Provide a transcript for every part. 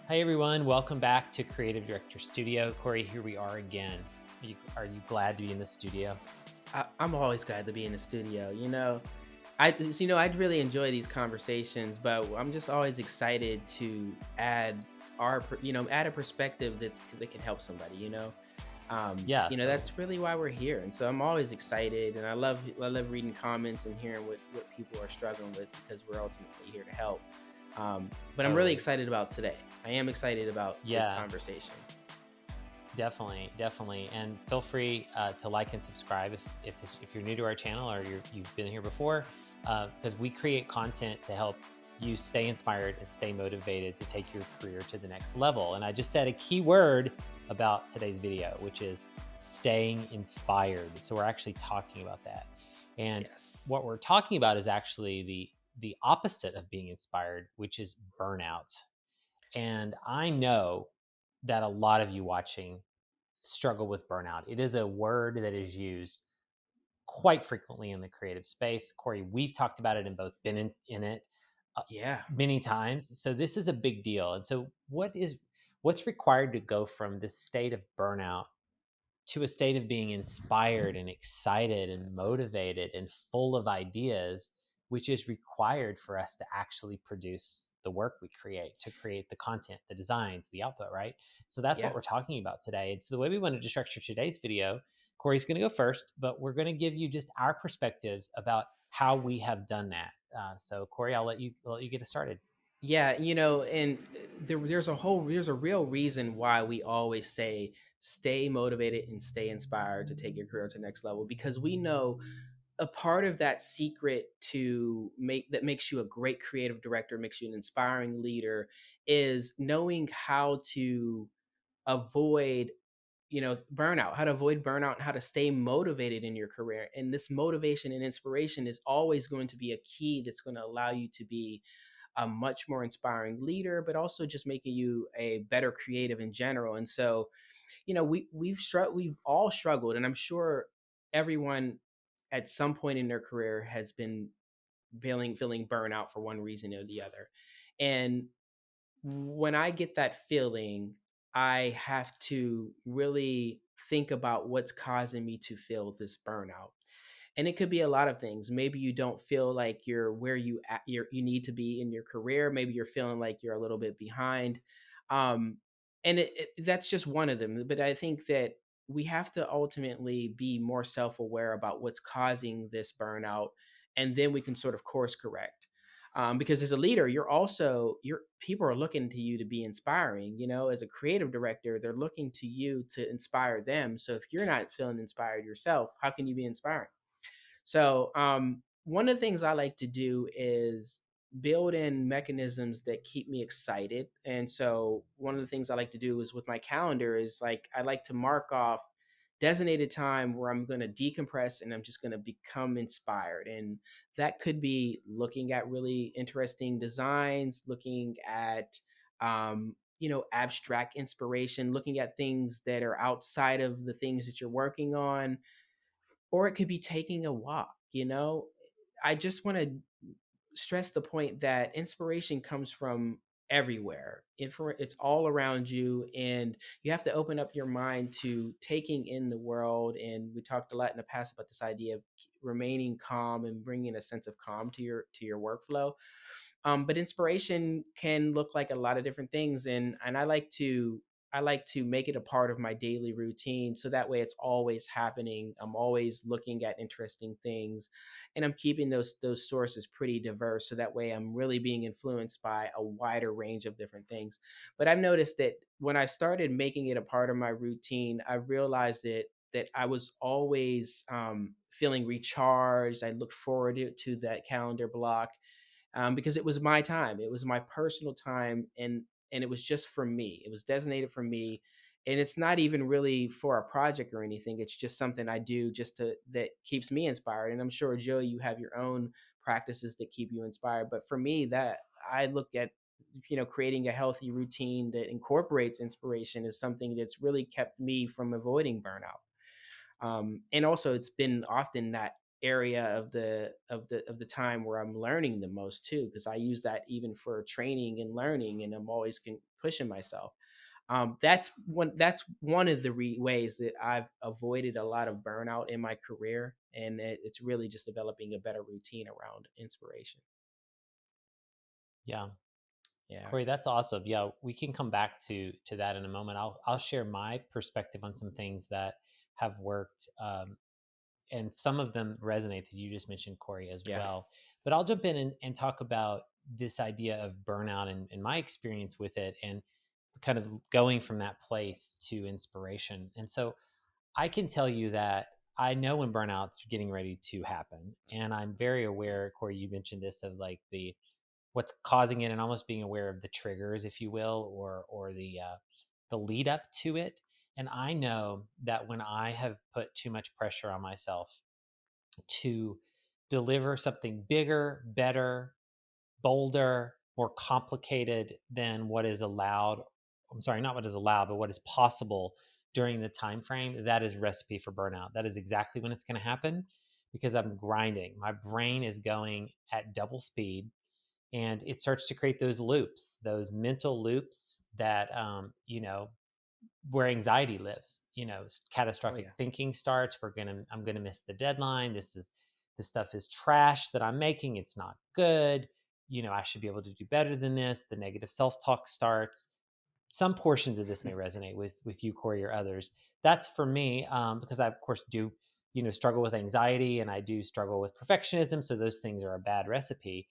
Hi everyone, welcome back to Creative Director Studio. Corey, here we are again. Are you glad to be in the studio? I'm always glad to be in the studio. I'd really enjoy these conversations, but I'm just always excited to add add a perspective that can help somebody. Yeah, totally. That's really why we're here, and so I'm always excited, and I love reading comments and hearing what people are struggling with because we're ultimately here to help. But I'm really Totally. excited about today. I am excited about this Yeah, conversation. definitely. And feel free to like and subscribe if you're new to our channel or you've been here before, because we create content to help you stay inspired and stay motivated to take your career to the next level. And I just said a key word about today's video, which is staying inspired. So we're actually talking about that. And Yes. what we're talking about is actually the opposite of being inspired, which is burnout. And I know that a lot of you watching struggle with burnout. It is a word that is used quite frequently in the creative space. Corey, we've talked about it and both been in it uh, Yeah. many times. So this is a big deal. And so what's required to go from this state of burnout to a state of being inspired and excited and motivated and full of ideas, which is required for us to actually produce the work we create, to create the content, the designs, the output, right? So that's what Yeah. we're talking about today. And so the way we wanted to structure today's video, Corey's going to go first, but we're going to give you just our perspectives about how we have done that. So Corey, I'll let you get us started. Yeah, and there's a real reason why we always say stay motivated and stay inspired to take your career to the next level, because we know a part of that secret to make that makes you a great creative director, makes you an inspiring leader, is knowing how to avoid burnout, and how to stay motivated in your career. And this motivation and inspiration is always going to be a key that's going to allow you to be a much more inspiring leader, but also just making you a better creative in general. And so, we've all struggled, and I'm sure everyone at some point in their career has been feeling burnout for one reason or the other. And when I get that feeling, I have to really think about what's causing me to feel this burnout. And it could be a lot of things. Maybe you don't feel like you're where you need to be in your career. Maybe you're feeling like you're a little bit behind, um, and that's just one of them. But I think that we have to ultimately be more self-aware about what's causing this burnout, and then we can sort of course correct. Because as a leader, your people are looking to you to be inspiring. As a creative director, they're looking to you to inspire them. So if you're not feeling inspired yourself, how can you be inspiring? So, one of the things I like to do is build in mechanisms that keep me excited. And so, one of the things I like to do is with my calendar is like I like to mark off designated time where I'm going to decompress and I'm just going to become inspired. And that could be looking at really interesting designs, looking at abstract inspiration, looking at things that are outside of the things that you're working on, or it could be taking a walk. I just want to stress the point that inspiration comes from everywhere. It's all around you, and you have to open up your mind to taking in the world. And we talked a lot in the past about this idea of remaining calm and bringing a sense of calm to your workflow. But inspiration can look like a lot of different things, and I like to make it a part of my daily routine, so that way it's always happening. I'm always looking at interesting things, and I'm keeping those sources pretty diverse, so that way I'm really being influenced by a wider range of different things. But I've noticed that when I started making it a part of my routine, I realized that I was always feeling recharged. I looked forward to that calendar block, because it was my time. It was my personal time, and it was just for me. It was designated for me, and it's not even really for a project or anything. It's just something I do just to that keeps me inspired. And I'm sure, Joe, you have your own practices that keep you inspired. But for me, that I look at creating a healthy routine that incorporates inspiration is something that's really kept me from avoiding burnout. And also, it's been often that area of the time where I'm learning the most too, because I use that even for training and learning, and I'm always pushing myself. That's one of the ways that I've avoided a lot of burnout in my career, and it's really just developing a better routine around inspiration. Yeah. Yeah, Corey, that's awesome. Yeah, we can come back to that in a moment. I'll share my perspective on some things that have worked, and some of them resonate that you just mentioned, Corey, as yeah, well. But I'll jump in and talk about this idea of burnout and my experience with it, and kind of going from that place to inspiration. And so I can tell you that I know when burnout's getting ready to happen, and I'm very aware, Corey. You mentioned this of like the what's causing it, and almost being aware of the triggers, if you will, or the lead up to it. And I know that when I have put too much pressure on myself to deliver something bigger, better, bolder, more complicated than what is allowed. I'm sorry, not what is allowed, but what is possible during the time frame, that is recipe for burnout. That is exactly when it's going to happen, because I'm grinding. My brain is going at double speed, and it starts to create those loops, those mental loops that where anxiety lives. oh Catastrophic yeah, thinking starts. I'm gonna miss the deadline. This stuff is trash that I'm making. It's not good. I should be able to do better than this. The negative self-talk starts. Some portions of this may resonate with you, Corey, or others. That's for me, because I of course do struggle with anxiety, and I do struggle with perfectionism. So those things are a bad recipe.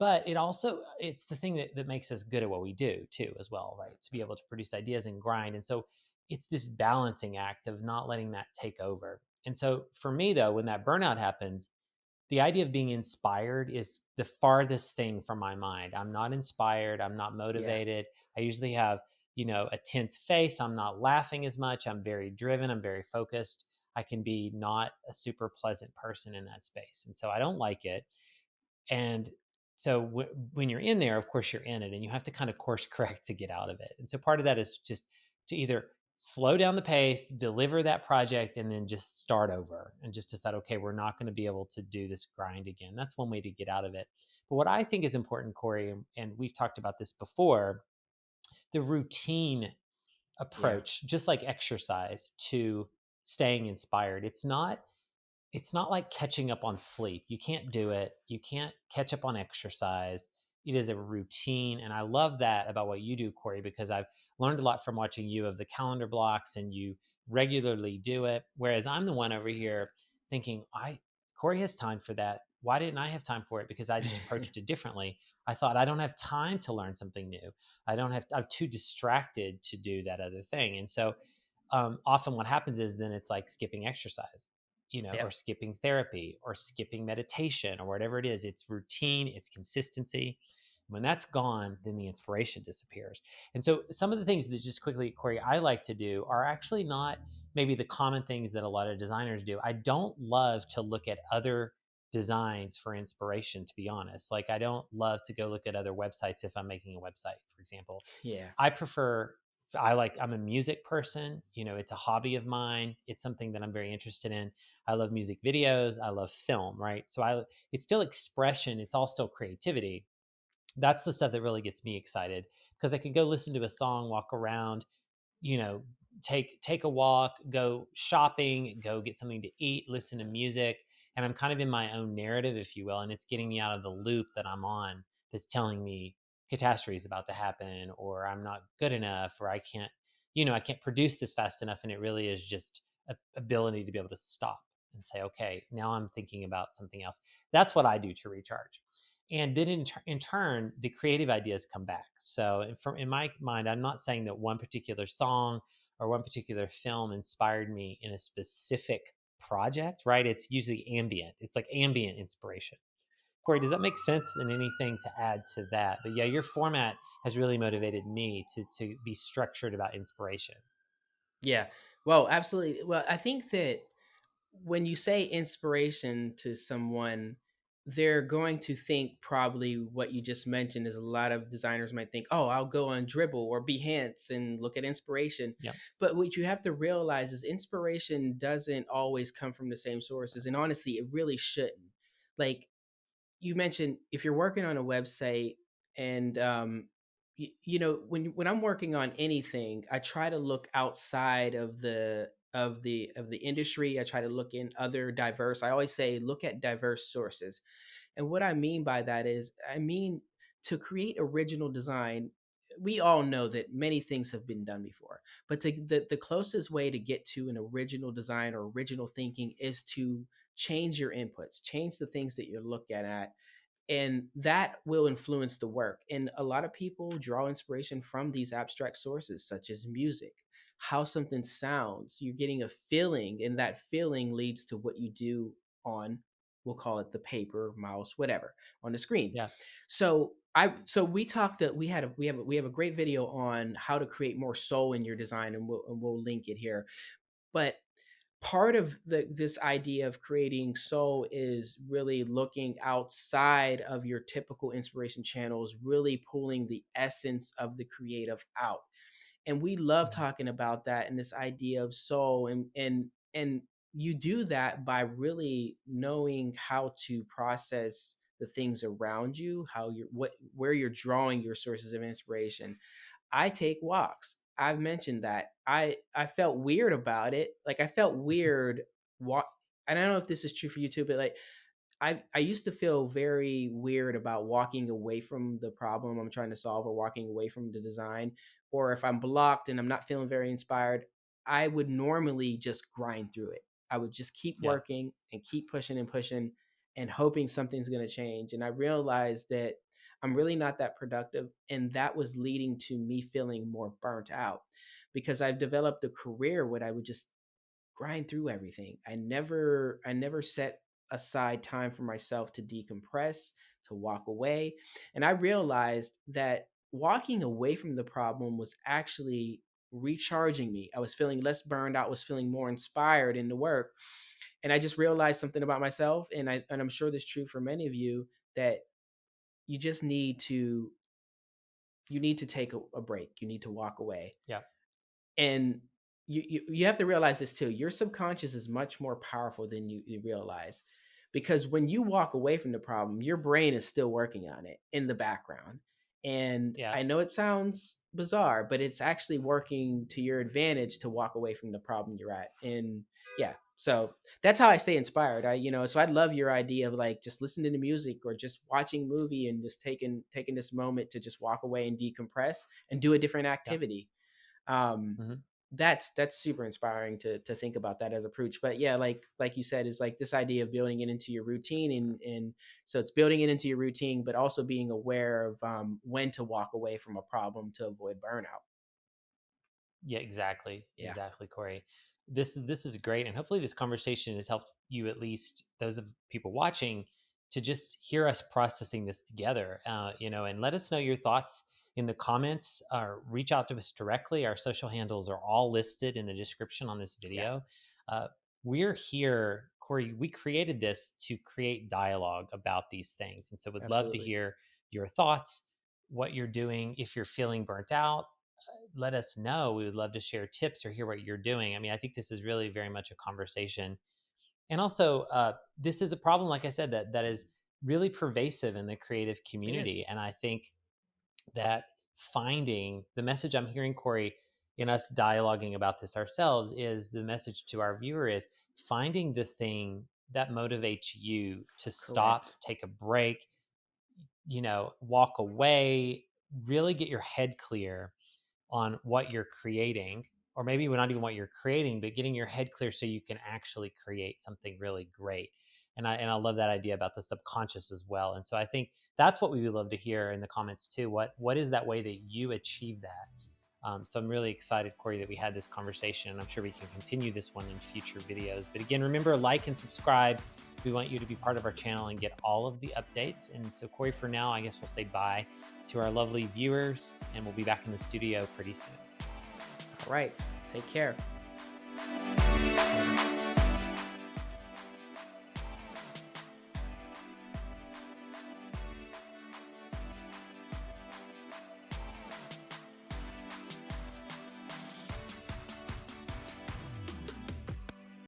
But it's the thing that makes us good at what we do too, as well, right? To be able to produce ideas and grind. And so it's this balancing act of not letting that take over. And so for me, though, when that burnout happens, the idea of being inspired is the farthest thing from my mind. I'm not inspired. I'm not yeah. motivated. I usually have a tense face. I'm not laughing as much. I'm very driven. I'm very focused. I can be not a super pleasant person in that space, and so I don't like it. And so when you're in there, of course you're in it, and you have to kind of course correct to get out of it. And so part of that is just to either slow down the pace, deliver that project, and then just start over and just decide, okay, we're not going to be able to do this grind again. That's one way to get out of it. But what I think is important, Corey, and we've talked about this before, the routine Yeah. approach, just like exercise, to staying inspired. It's not like catching up on sleep. You can't do it. You can't catch up on exercise. It is a routine. And I love that about what you do, Corey, because I've learned a lot from watching you of the calendar blocks, and you regularly do it. Whereas I'm the one over here thinking, Corey has time for that. Why didn't I have time for it? Because I just approached it differently. I thought I don't have time to learn something new. I'm too distracted to do that other thing. And so often what happens is then it's like skipping exercise, or Yep. skipping therapy, or skipping meditation, or whatever it is. It's routine, it's consistency. When that's gone, then the inspiration disappears. And so some of the things that, just quickly, Corey, I like to do are actually not maybe the common things that a lot of designers do. I don't love to look at other designs for inspiration, to be honest. Like, I don't love to go look at other websites if I'm making a website, for example. Yeah. I prefer I'm a music person. It's a hobby of mine. It's something that I'm very interested in. I love music videos. I love film, right? It's still expression. It's all still creativity. That's the stuff that really gets me excited, because I can go listen to a song, walk around, you know, take a walk, go shopping, go get something to eat, listen to music, and I'm kind of in my own narrative, if you will, and it's getting me out of the loop that I'm on, that's telling me catastrophe is about to happen, or I'm not good enough, or I can't produce this fast enough. And it really is just a ability to be able to stop and say, okay, now I'm thinking about something else. That's what I do to recharge. And then in turn, the creative ideas come back. So in my mind, I'm not saying that one particular song or one particular film inspired me in a specific project, right? It's usually ambient. It's like ambient inspiration. Corey, does that make sense? And anything to add to that? But yeah, your format has really motivated me to be structured about inspiration. Yeah. Well, absolutely. Well, I think that when you say inspiration to someone, they're going to think probably what you just mentioned is a lot of designers might think, oh, I'll go on Dribble or Behance and look at inspiration. Yep. But what you have to realize is inspiration doesn't always come from the same sources. And honestly, it really shouldn't. Like you mentioned, if you're working on a website and when I'm working on anything, I try to look outside of the industry. I try to look in other diverse. I always say look at diverse sources, and what I mean by that is, I mean, to create original design, we all know that many things have been done before, but the closest way to get to an original design or original thinking is to change your inputs, change the things that you're looking at, and that will influence the work. And a lot of people draw inspiration from these abstract sources, such as music, how something sounds. You're getting a feeling, and that feeling leads to what you do on, we'll call it the paper, mouse, whatever, on the screen. Yeah. So we talked that we have a great video on how to create more soul in your design, and we'll link it here. But part of this idea of creating soul is really looking outside of your typical inspiration channels, really pulling the essence of the creative out. And we love Mhm. talking about that and this idea of soul, and you do that by really knowing how to process the things around you, how you're what where you're drawing your sources of inspiration. I take walks. I've mentioned that. I felt weird about it. Like I felt weird walk, and I don't know if this is true for you too, but like I used to feel very weird about walking away from the problem I'm trying to solve, or walking away from the design, or if I'm blocked and I'm not feeling very inspired, I would normally just grind through it. I would just keep Yeah. working and keep pushing and pushing and hoping something's going to change. And I realized that I'm really not that productive, and that was leading to me feeling more burnt out, because I've developed a career where I would just grind through everything. I never set aside time for myself to decompress, to walk away. And I realized that walking away from the problem was actually recharging me. I was feeling less burned out, was feeling more inspired in the work. And I just realized something about myself, and I'm sure this is true for many of you, that you just need to take a break. You need to walk away. Yeah. And you have to realize this too. Your subconscious is much more powerful than you realize, because when you walk away from the problem, your brain is still working on it in the background. And Yeah. I know it sounds bizarre, but it's actually working to your advantage to walk away from the problem you're at. And yeah, so that's how I stay inspired. So I'd love your idea of like just listening to music or just watching movie and just taking this moment to just walk away and decompress and do a different Yeah. activity. um Hmm. that's super inspiring to think about that as approach. But yeah, like you said, is like this idea of building it into your routine, and so it's building it into your routine, but also being aware of when to walk away from a problem to avoid burnout. Yeah, exactly. Yeah, Exactly, Corey. This is great. And hopefully this conversation has helped you, at least those of people watching, to just hear us processing this together. And let us know your thoughts in the comments, or reach out to us directly. Our social handles are all listed in the description on this yeah, video. Uh, we're here, Corey. We created this to create dialogue about these things. And so would love to absolutely. hear your thoughts, what you're doing. If you're feeling burnt out, let us know. We would love to share tips or hear what you're doing. I mean, I think this is really very much a conversation. And also, this is a problem, like I said, that is really pervasive in the creative It community. is. And I think that finding the message I'm hearing, Corey, in us dialoguing about this ourselves, is the message to our viewer is finding the thing that motivates you to stop, Correct. take a break, walk away, really get your head clear on what you're creating, or maybe not even what you're creating, but getting your head clear so you can actually create something really great. And I love that idea about the subconscious as well. And so I think that's what we would love to hear in the comments too. What is that way that you achieve that? So I'm really excited, Corey, that we had this conversation, and I'm sure we can continue this one in future videos. But again, remember, like and subscribe. We want you to be part of our channel and get all of the updates. And so, Corey, for now, I guess we'll say bye to our lovely viewers, and we'll be back in the studio pretty soon. All right, take care.